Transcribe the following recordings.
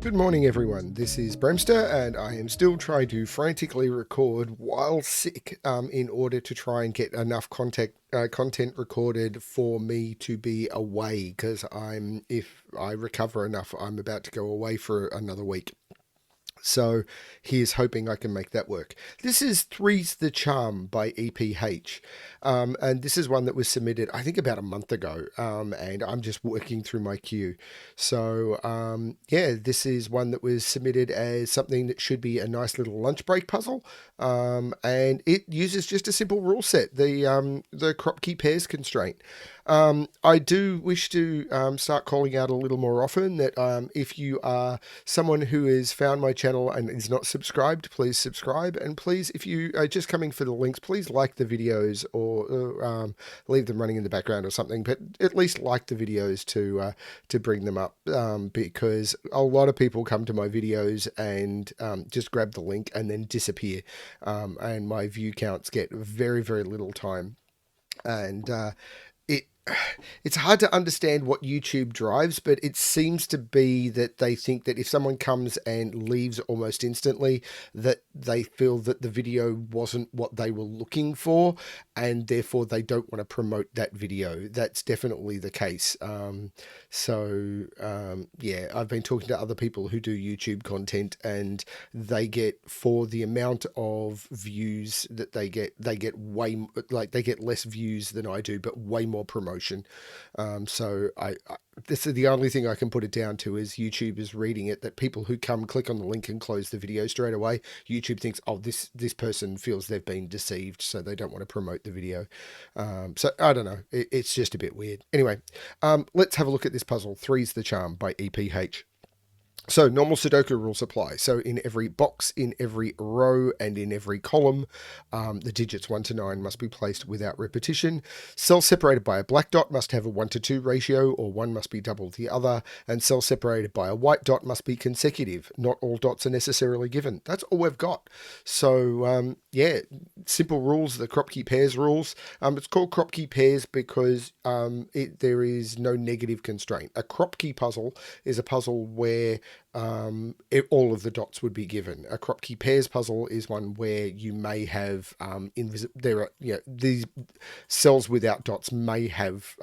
Good morning, everyone. This is BremSter, and I am still trying to frantically record while sick in order to try and get enough content recorded for me to be away. Because if I recover enough, I'm about to go away for another week. So here's hoping I can make that work. This is Three's the Charm by EPH. And this is one that was submitted, I think, about a month ago. And I'm just working through my queue. So, yeah, this is one that was submitted as something that should be a nice little lunch break puzzle. And it uses just a simple rule set, the Kropki Pairs constraint. I do wish to start calling out a little more often that if you are someone who has found my channel and is not subscribed, please subscribe. And please, if you are just coming for the links, please like the videos or leave them running in the background or something. But at least like the videos to bring them up because a lot of people come to my videos and just grab the link and then disappear. And my view counts get very, very little time. And it's hard to understand what YouTube drives, but it seems to be that they think that if someone comes and leaves almost instantly, that they feel that the video wasn't what they were looking for, and therefore they don't want to promote that video. That's definitely the case. Yeah, I've been talking to other people who do YouTube content, and they get, for the amount of views that they get less views than I do, but way more promotion. So this is the only thing I can put it down to is YouTube is reading it, that people who come click on the link and close the video straight away, YouTube thinks, oh, this person feels they've been deceived, so they don't want to promote the video. So I don't know. It's just a bit weird. Anyway, let's have a look at this puzzle. Three's the Charm by EPH. So normal Sudoku rules apply. So in every box, in every row, and in every column, the digits 1 to 9 must be placed without repetition. Cells separated by a black dot must have a 1 to 2 ratio, or one must be double the other. And cells separated by a white dot must be consecutive. Not all dots are necessarily given. That's all we've got. So yeah, simple rules, the Kropki Pairs rules. It's called Kropki Pairs because there is no negative constraint. A Kropki puzzle is a puzzle where all of the dots would be given. A Kropki Pairs puzzle is one where you may have these cells without dots may have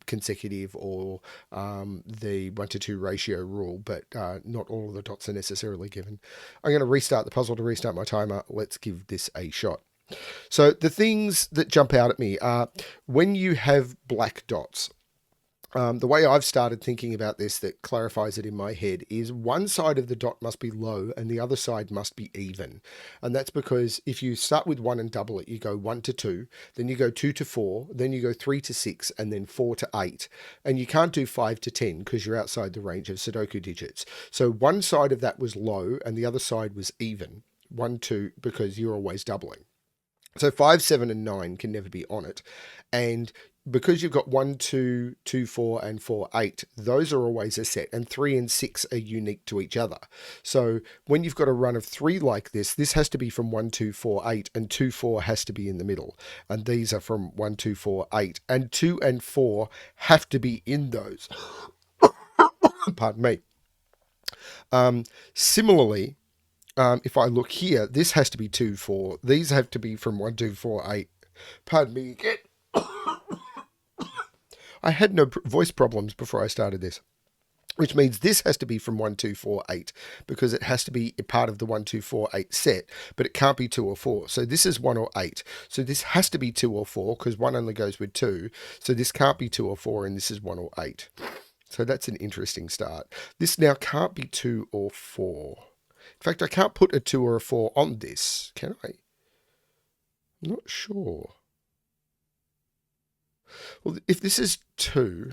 consecutive or the 1 to 2 ratio rule, but not all of the dots are necessarily given. I'm going to restart the puzzle to restart my timer. Let's give this a shot. So the things that jump out at me are when you have black dots. The way I've started thinking about this that clarifies it in my head is one side of the dot must be low and the other side must be even. And that's because if you start with 1 and double it, you go 1 to 2, then you go 2 to 4, then you go 3 to 6, and then 4 to 8. And you can't do 5 to 10 because you're outside the range of Sudoku digits. So one side of that was low and the other side was even. 1, 2, because you're always doubling. So 5, 7, and 9 can never be on it. And because you've got 1, 2, 2, 4, and 4, 8, those are always a set, and 3 and 6 are unique to each other. So when you've got a run of 3 like this has to be from 1, 2, 4, 8, and 2, 4 has to be in the middle. And these are from 1, 2, 4, 8, and 2 and 4 have to be in those. Pardon me. Similarly, if I look here, this has to be 2, 4. These have to be from 1, 2, 4, 8. Pardon me again. I had no voice problems before I started this, which means this has to be from 1, 2, 4, 8 because it has to be a part of the 1, 2, 4, 8 set, but it can't be 2 or 4. So this is 1 or 8. So this has to be 2 or 4 because 1 only goes with 2. So this can't be 2 or 4 and this is 1 or 8. So that's an interesting start. This now can't be 2 or 4. In fact, I can't put a 2 or a 4 on this, can I? I'm not sure. Well, if this is 2,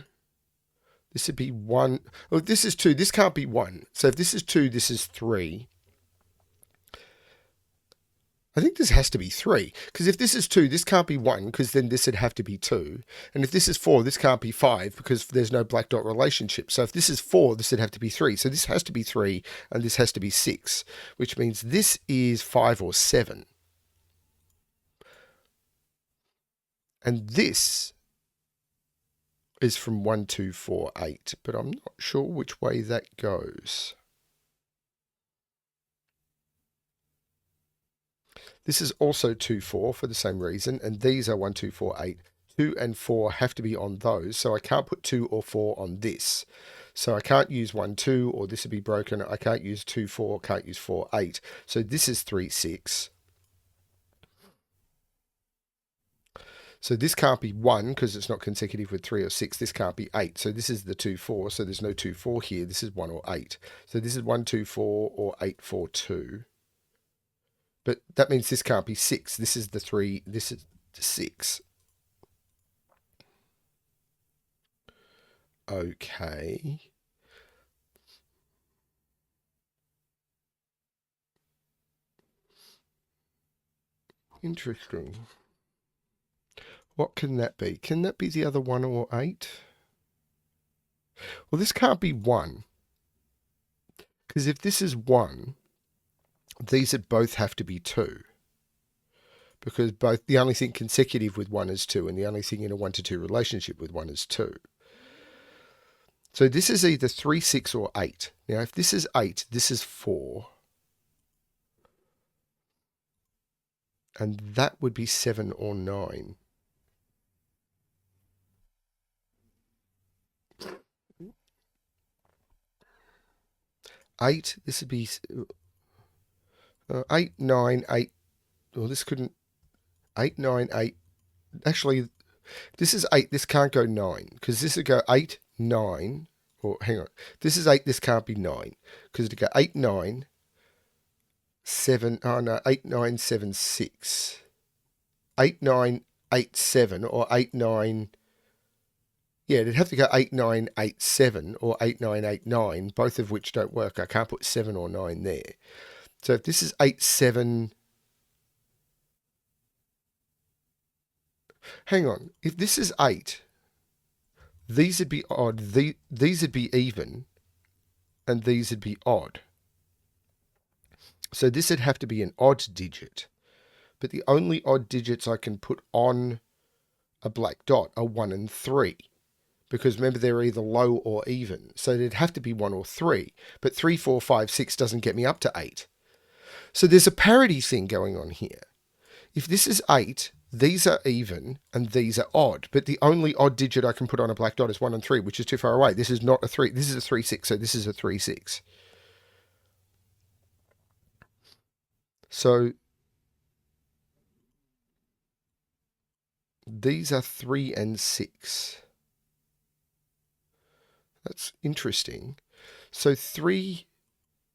this would be 1. Well, if this is 2, this can't be 1. So if this is 2, this is 3. I think this has to be 3. Because if this is 2, this can't be 1, because then this would have to be 2. And if this is 4, this can't be 5, because there's no black dot relationship. So if this is 4, this would have to be 3. So this has to be 3, and this has to be 6, which means this is 5 or 7. And this is from 1, 2, 4, 8, but I'm not sure which way that goes. This is also 2, 4 for the same reason, and these are 1, 2, 4, 8. 2 and 4 have to be on those, so I can't put 2 or 4 on this. So I can't use 1, 2, or this would be broken. I can't use 2, 4, can't use 4, 8. So this is 3, 6. So this can't be 1 because it's not consecutive with 3 or 6. This can't be 8. So this is the 2, 4. So there's no 2, 4 here. This is 1 or 8. So this is 1, 2, 4 or 8, 4, 2. But that means this can't be 6. This is the 3. This is the 6. Okay. Interesting. What can that be? Can that be the other 1 or 8? Well, this can't be 1. Because if this is 1, these would both have to be 2. Because the only thing consecutive with 1 is 2, and the only thing in a 1 to 2 relationship with 1 is 2. So this is either 3, 6, or 8. Now, if this is 8, this is 4. And that would be 7 or 9. Eight, this would be 8, 9, 8. Well, this couldn't. 8, 9, 8. Actually, this is 8. This can't go 9 because this would go 8, 9. Or hang on. This is 8. This can't be 9 because it'd go 8, 9, 7. Oh, no. 8, 9, 7, 6. 8, 9, 8, 7 or 8, 9. Yeah, it'd have to go 8, 9, 8, 7 or 8, 9, 8, 9, both of which don't work. I can't put 7 or 9 there. So if this is 8, 7... Hang on. If this is 8, these would be odd. These would be even, and these would be odd. So this would have to be an odd digit. But the only odd digits I can put on a black dot are 1 and 3. Because remember, they're either low or even. So they'd have to be 1 or 3. But 3, 4, 5, 6 doesn't get me up to 8. So there's a parity thing going on here. If this is 8, these are even and these are odd. But the only odd digit I can put on a black dot is 1 and 3, which is too far away. This is not a 3. This is a 3, 6. So this is a 3, 6. So these are 3 and 6. That's interesting. So 3,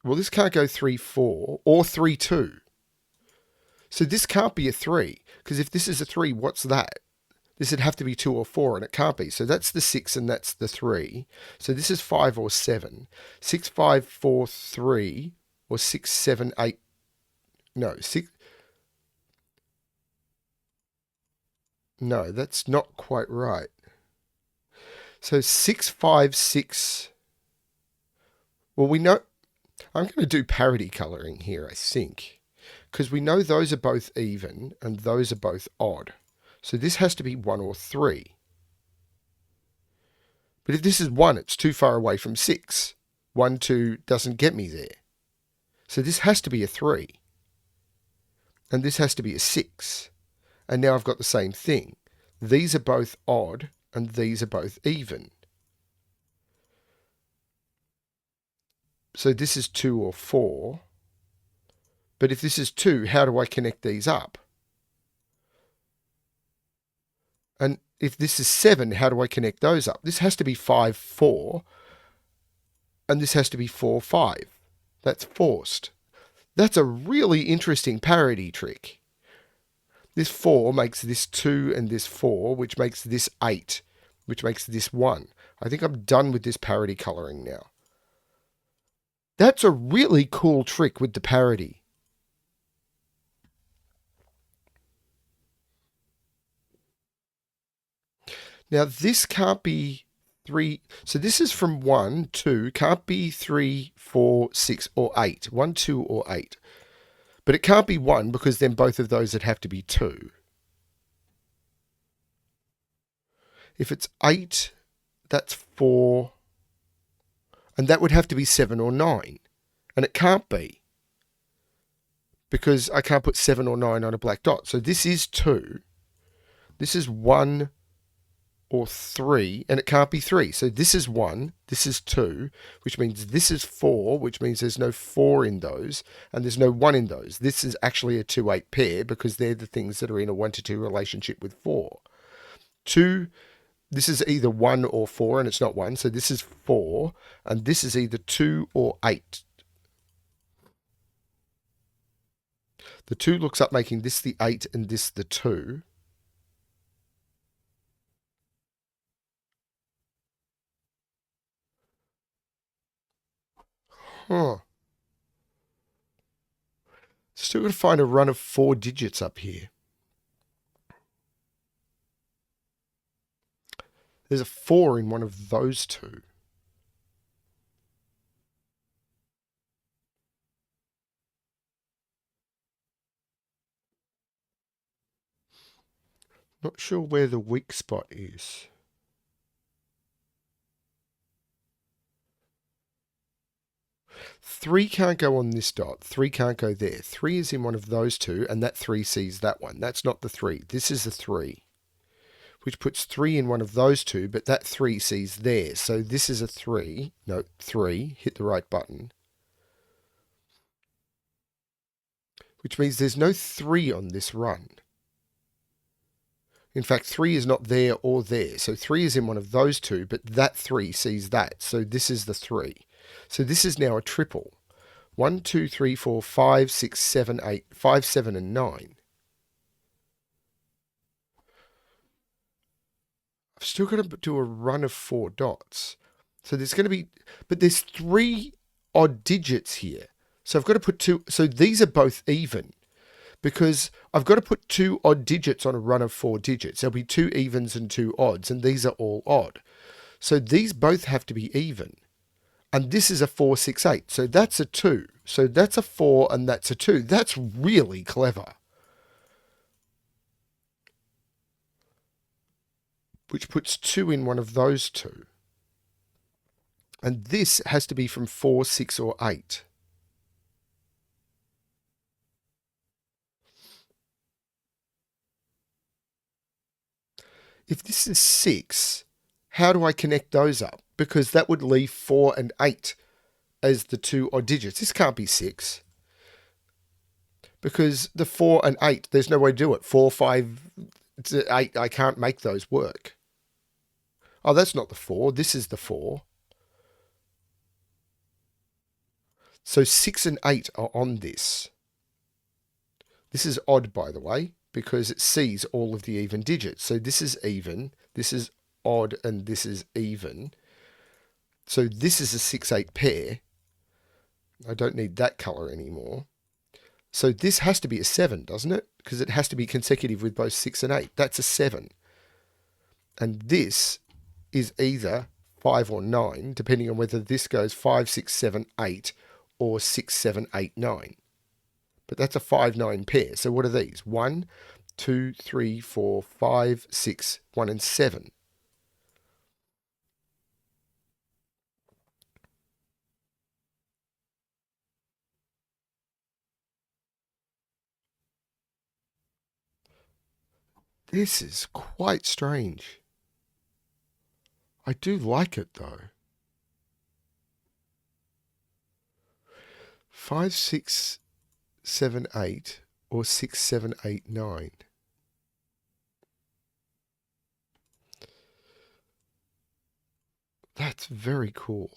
well, this can't go 3, 4 or 3, 2. So this can't be a 3, because if this is a 3, what's that? This would have to be 2 or 4, and it can't be. So that's the 6 and that's the 3. So this is 5 or 7. 6, 5, 4, 3, or 6, 7, 8. No, 6. No, that's not quite right. So 6, 5, 6. Well, we know. I'm going to do parity colouring here, I think. Because we know those are both even and those are both odd. So this has to be 1 or 3. But if this is 1, it's too far away from 6. 1, 2 doesn't get me there. So this has to be a 3. And this has to be a 6. And now I've got the same thing. These are both odd and these are both even. So this is 2 or 4. But if this is 2, how do I connect these up? And if this is 7, how do I connect those up? This has to be 5, 4. And this has to be 4, 5. That's forced. That's a really interesting parity trick. This 4 makes this 2 and this 4, which makes this 8, which makes this 1. I think I'm done with this parity colouring now. That's a really cool trick with the parity. Now this can't be 3. So this is from 1, 2, can't be 3, 4, 6, or 8. 1, 2, or 8. But it can't be 1 because then both of those would have to be 2. If it's 8, That's 4. And that would have to be 7 or 9. And it can't be, because I can't put 7 or 9 on a black dot. So this is 2. This is 1 or 3, and it can't be 3. So this is 1, this is 2, which means this is 4, which means there's no 4 in those, and there's no 1 in those. This is actually a 2-8 pair, because they're the things that are in a 1-to-2 relationship with 4. 2, this is either 1 or 4, and it's not 1, so this is 4, and this is either 2 or 8. The 2 looks up making this the 8 and this the 2. Huh. Still got to find a run of 4 digits up here. There's a 4 in one of those 2. Not sure where the weak spot is. Three can't go on this dot. 3 can't go there. 3 is in one of those 2, and that 3 sees that one. That's not the 3. This is the 3, which puts 3 in one of those 2, but that 3 sees there. So this is a 3. No, 3. Hit the right button. Which means there's no 3 on this run. In fact, 3 is not there or there. So 3 is in one of those 2, but that 3 sees that. So this is the 3. So this is now a triple. 1, 2, 3, 4, 5, 6, 7, 8, 5, 7, and 9. I've still got to do a run of 4 dots. So there's going to be, but there's 3 odd digits here. So I've got to put 2, so these are both even, because I've got to put 2 odd digits on a run of 4 digits. There'll be 2 evens and 2 odds, and these are all odd. So these both have to be even. And this is a 4, 6, 8. So that's a 2. So that's a 4 and that's a 2. That's really clever. Which puts 2 in one of those 2. And this has to be from 4, 6, or 8. If this is 6, how do I connect those up? Because that would leave 4 and 8 as the 2 odd digits. This can't be 6. Because the 4 and 8, there's no way to do it. 4, 5, 8, I can't make those work. Oh, that's not the 4. This is the 4. So 6 and 8 are on this. This is odd, by the way, because it sees all of the even digits. So this is even, this is odd, and this is even. So this is a 6, 8 pair. I don't need that colour anymore. So this has to be a 7, doesn't it? Because it has to be consecutive with both 6 and 8. That's a 7. And this is either 5 or 9, depending on whether this goes 5, 6, 7, 8, or 6, 7, 8, 9. But that's a 5, 9 pair. So what are these? 1, 2, 3, 4, 5, 6, 1, and 7. This is quite strange. I do like it though. 5, 6, 7, 8, or 6, 7, 8, 9. That's very cool.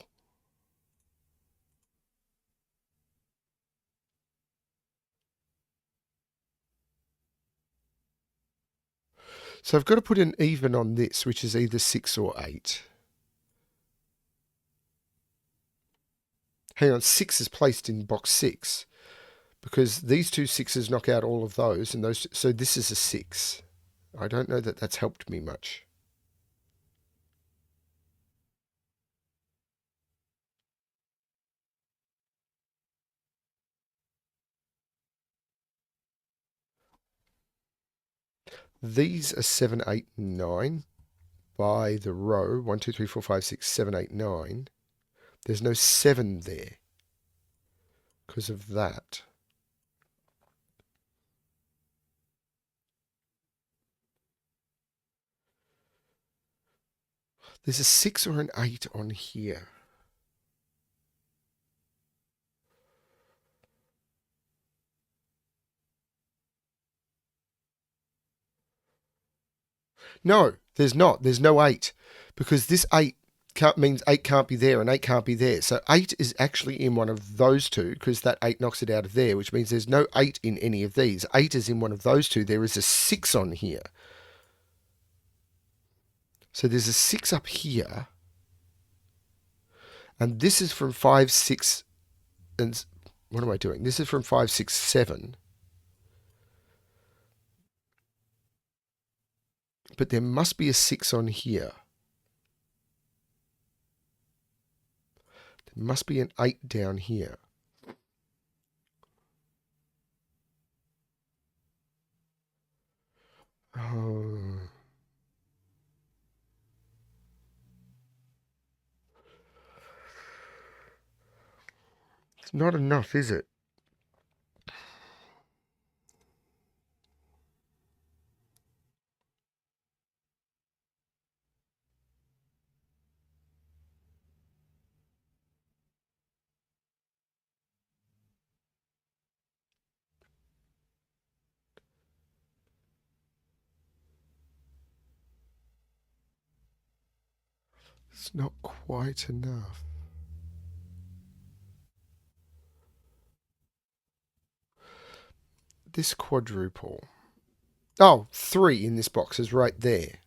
So I've got to put an even on this, which is either 6 or 8. Hang on, 6 is placed in box 6, because these 2 6s knock out all of those, and those. So this is a 6. I don't know that that's helped me much. These are 7, 8, 9. by the row 1, 2, 3, 4, 5, 6, 7, 8, 9. There's no 7 there because of that. There's a 6 or an 8 on here. No, there's not. There's no 8 because this 8 means 8 can't be there and 8 can't be there. So 8 is actually in one of those two because that 8 knocks it out of there, which means there's no 8 in any of these. 8 is in one of those two. There is a 6 on here. So there's a 6 up here. And this is from 5, 6, and what am I doing? This is from 5, 6, 7. But there must be a 6 on here. There must be an 8 down here. Oh. It's not enough, is it? It's not quite enough. This quadruple. Oh, 3 in this box is right there.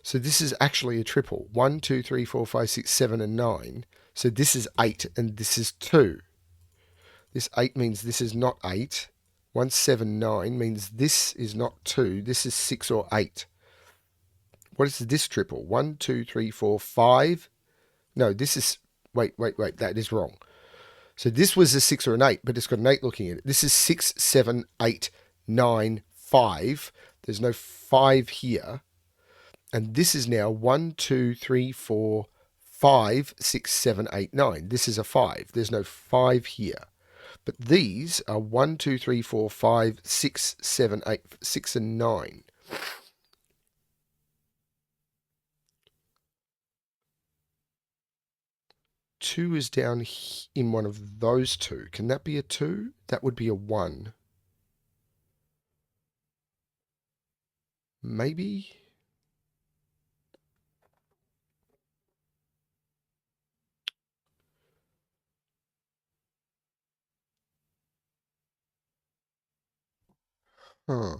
So this is actually a triple. 1, 2, 3, 4, 5, 6, 7, and 9. So this is 8 and this is 2. This 8 means this is not 8. 1, 7, 9 means this is not 2. This is 6 or 8. What is this triple? 1, 2, 3, 4, 5. No, this is... Wait. That is wrong. So this was a 6 or an 8, but it's got an 8 looking at it. This is 6, 7, 8, 9, 5. There's no 5 here. And this is now 1, 2, 3, 4, 5, 6, 7, 8, 9. This is a 5. There's no 5 here. But these are 1, 2, 3, 4, 5, 6, 7, 8, 6, and 9. Two is down in one of those two. Can that be a 2? That would be a 1. Maybe? Huh.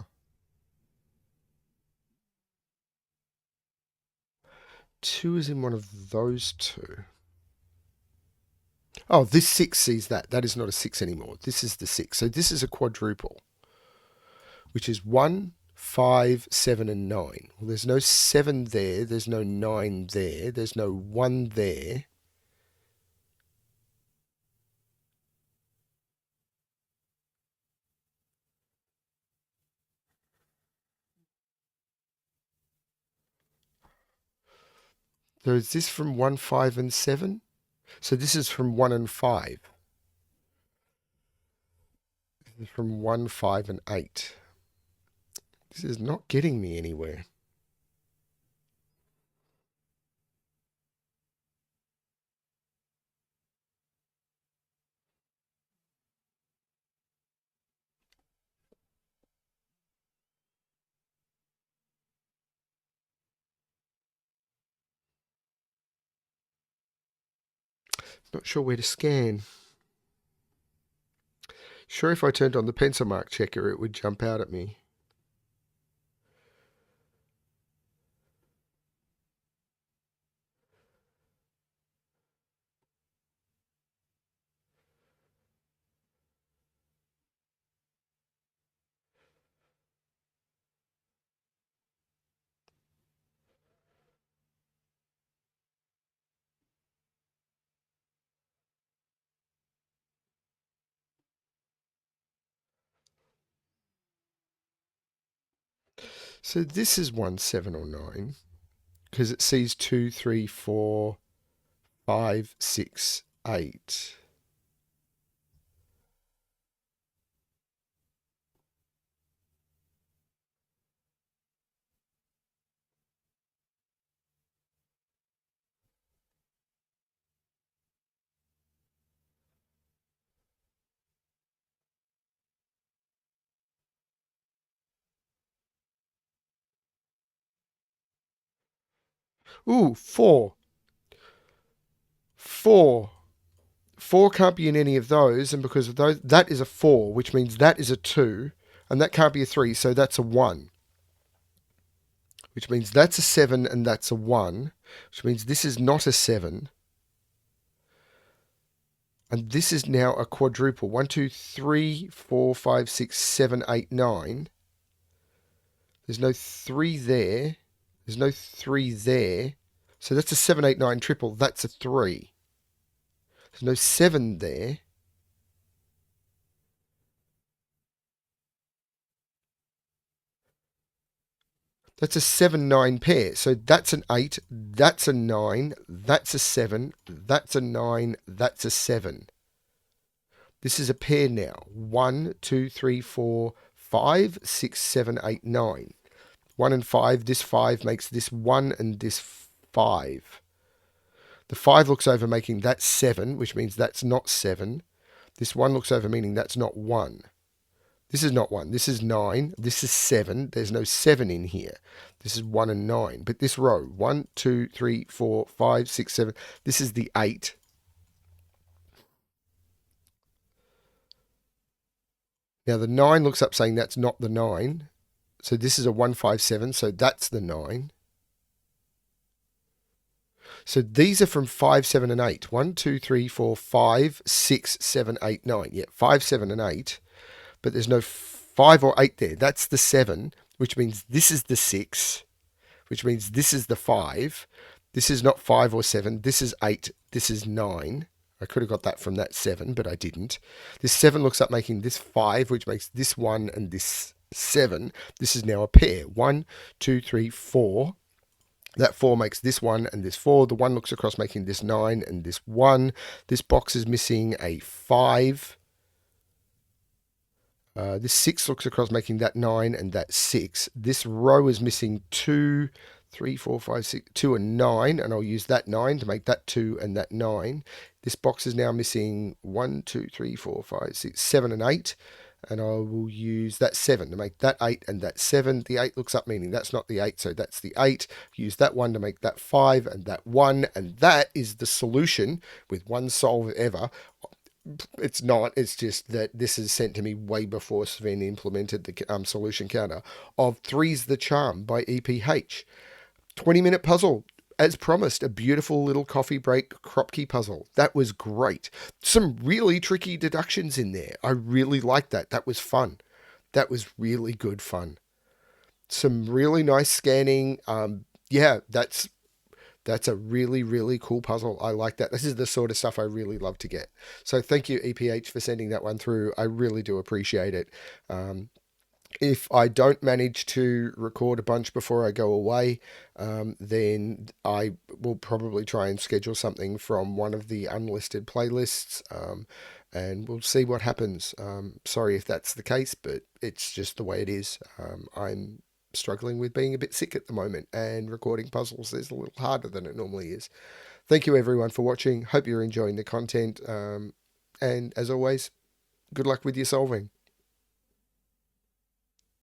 2 is in one of those two. Oh, this 6 sees that. That is not a 6 anymore. This is the 6. So this is a quadruple, which is 1, 5, 7, and 9. Well, there's no 7 there. There's no 9 there. There's no 1 there. So is this from 1, 5, and 7? So this is from 1 and 5. This is from 1, 5, and 8. This is not getting me anywhere. Not sure where to scan. Sure, if I turned on the pencil mark checker, it would jump out at me. So this is 1, 7, or 9 because it sees 2, 3, 4, 5, 6, 8. Ooh, 4. 4. 4 can't be in any of those, and because of those, that is a 4, which means that is a 2, and that can't be a 3, so that's a 1. Which means that's a 7 and that's a 1, which means this is not a 7. And this is now a quadruple. 1, 2, 3, 4, 5, 6, 7, 8, 9. There's no 3 there. There's no 3 there. So that's a 7, 8, 9 triple. That's a 3. There's no 7 there. That's a 7, 9 pair. So that's an 8. That's a 9. That's a 7. That's a 9. That's a 7. This is a pair now. 1, 2, 3, 4, 5, 6, 7, 8, 9. 1 and 5. This 5 makes this 1 and this 5. The 5 looks over making that 7, which means that's not 7. This 1 looks over meaning that's not 1. This is not 1. This is 9. This is 7. There's no 7 in here. This is 1 and 9. But this row, 1, 2, 3, 4, 5, 6, 7. This is the 8. Now the 9 looks up saying that's not the 9. So this is a 1, 5, 7. So that's the 9. So these are from 5, 7, and 8. 1, 2, 3, 4, 5, 6, 7, 8, 9. Yeah, 5, 7, and 8. But there's no 5 or 8 there. That's the 7, which means this is the 6, which means this is the 5. This is not 5 or 7. This is 8. This is 9. I could have got that from that 7, but I didn't. This 7 looks up making this 5, which makes this 1 and this 7. This is now a pair. 1, 2, 3, 4. That 4 makes this 1 and this 4. The 1 looks across making this 9 and this 1. This box is missing a 5. This 6 looks across making that 9 and that 6. This row is missing 2, 3, 4, 5, 6, 2 and 9, and I'll use that 9 to make that 2 and that 9. This box is now missing 1, 2, 3, 4, 5, 6, 7 and 8, and I will use that 7 to make that 8 and that 7. The 8 looks up meaning that's not the 8, so that's the 8. Use that 1 to make that 5 and that 1, and that is the solution with one solve ever. It's not. It's just that this is sent to me way before Sven implemented the solution counter of Three's the Charm by EPH. 20-minute puzzle. As promised, a beautiful little coffee break Kropki puzzle. That was great. Some really tricky deductions in there. I really liked that. That was fun. That was really good fun. Some really nice scanning. Yeah, that's a really, really cool puzzle. I like that. This is the sort of stuff I really love to get. So thank you, EPH, for sending that one through. I really do appreciate it. If I don't manage to record a bunch before I go away, then I will probably try and schedule something from one of the unlisted playlists, and we'll see what happens. Sorry if that's the case, but it's just the way it is. I'm struggling with being a bit sick at the moment, and recording puzzles is a little harder than it normally is. Thank you everyone for watching. Hope you're enjoying the content. And as always, good luck with your solving.